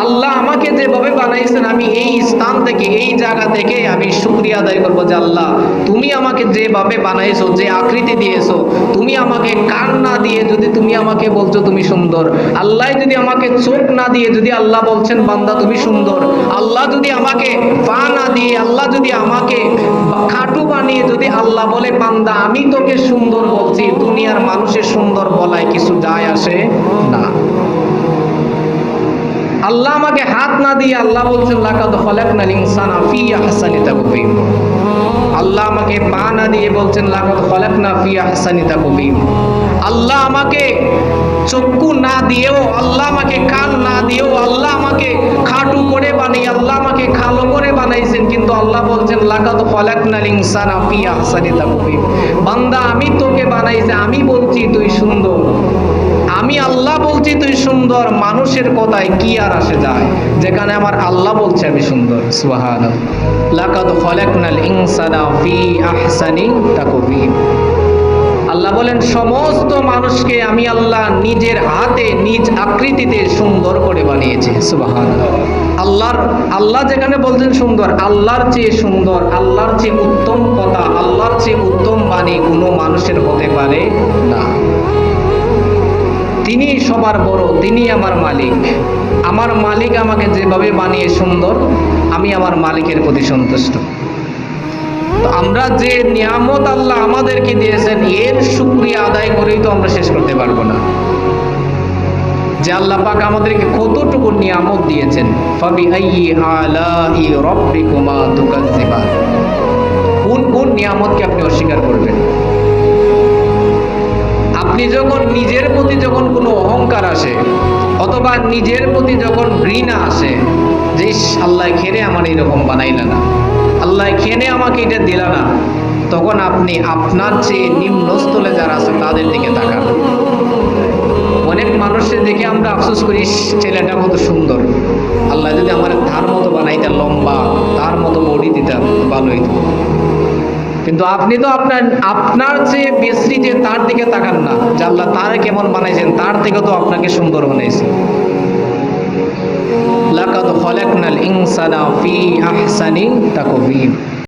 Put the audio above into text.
আল্লাহ আমাকে যেভাবে বানাইছেন আমি এই স্থান থেকে এই জায়গা থেকে আমি শুকরিয়া আদায় করবো যে আল্লাহ তুমি আমাকে যেভাবে বানাইছো, যে আকৃতি দিয়েছো, তুমি আমাকে কান না দিয়ে যদি তুমি আমাকে বলছো তুমি সুন্দর, আল্লাহ যদি আমাকে চোখ না দিয়ে যদি আল্লাহ বলছেন বান্দা তুমি সুন্দর, আল্লাহ যদি আমাকে পা না দিয়ে আল্লাহ যদি আমাকে খাটু বানিয়ে যদি আল্লাহ বলে বান্দা আমি তোকে সুন্দর বলছি, দুনিয়ার মানুষের সুন্দর বলায় কিছু যায় আসে না। আল্লাহ আমাকে হাত না দিয়ে আল্লাহ বলছেন লাকাদ খালাকনাল ইনসানা ফি আহসানি তাকওয়িম। আল্লাহ আমাকে পা না দিয়ে বলছেন লাকাদ খালাকনা ফি আহসানি তাকওয়িম। আল্লাহ আমাকে চক্ষু না দিয়েও, আল্লাহ আমাকে কান না দিয়েও, আল্লাহ আমাকে খাটু করে বানিয়ে আল্লাহ আমাকে কালো করে বানাইছেন, কিন্তু আল্লাহ বলছেন লাকাদ খালাকনাল ইনসানা ফি আহসানি তাকওয়িম। বান্দা আমি তোকে বানাইছি, আমি বলছি তুই সুন্দর, আমি আল্লাহ বলছি তুই সুন্দর, মানুষের কথায় কি আর আসে যায়, যেখানে আমার আল্লাহ বলছে আমি সুন্দর। সুবহানাল্লাহ। লাকাদ খালাকনাল ইনসানা ফি আহসানি তাকওয়িম। আল্লাহ বলেন সমস্ত মানুষকে আমি আল্লাহ নিজের হাতে নিজ আকৃতিতে সুন্দর করে বানিয়েছি। সুবহানাল্লাহ। আল্লাহ যেখানে বলছেন সুন্দর, আল্লাহর চেয়ে সুন্দর, আল্লাহর চেয়ে উত্তম কথা, আল্লাহর চেয়ে উত্তম বাণী কোনো মানুষের হতে পারে না। তিনি সবার বড়, তিনি আমার মালিক। আমার মালিক আমাকে যেভাবে বানিয়ে সুন্দর, আমি আমার মালিকের প্রতি সন্তুষ্ট। তো আমরা যে নিয়ামত আল্লাহ আমাদেরকে দিয়েছেন এর শুকরিয়া আদায় করেই তো আমরা শেষ করতে পারবো না, যে আল্লাহ পাক আমাদেরকে কতটুকু নিয়ামত দিয়েছেন। ফাবিআইয়ি আলাই রাব্বিকুমা তুকাজ্জিবান। কোন কোন নিয়ামতকে আপনি অস্বীকার করবেন? আপনি যখন নিজের প্রতি যখন কোনো অহংকার আসে, অথবা নিজের প্রতি যখন ঘৃণা আসে যে আল্লাহ খেনে আমার এইরকম বানাইলা না, আল্লাহ খেনে আমাকে এটা দিলা না, তখন আপনি আপনার চেয়ে নিম্নস্থলে যারা আছে তাদের দিকে তাকান। অনেক মানুষের দেখে আমরা আফসোস করি ছেলেটা কত সুন্দর, আল্লাহ যদি আমার তার মতো বানাইতেন, লম্বা তার মতো বডি দিতাম ভালো হইতো। কিন্তু আপনি তো আপনার যে বিশ্রীতে তার দিকে তাকান না, যে আল্লাহ তারে কেমন বানাইছেন, তার থেকে তো আপনাকে সুন্দর বানাইছে। লাকাদ খালাকনাল ইনসানা ফি আহসানি তাকওয়িম।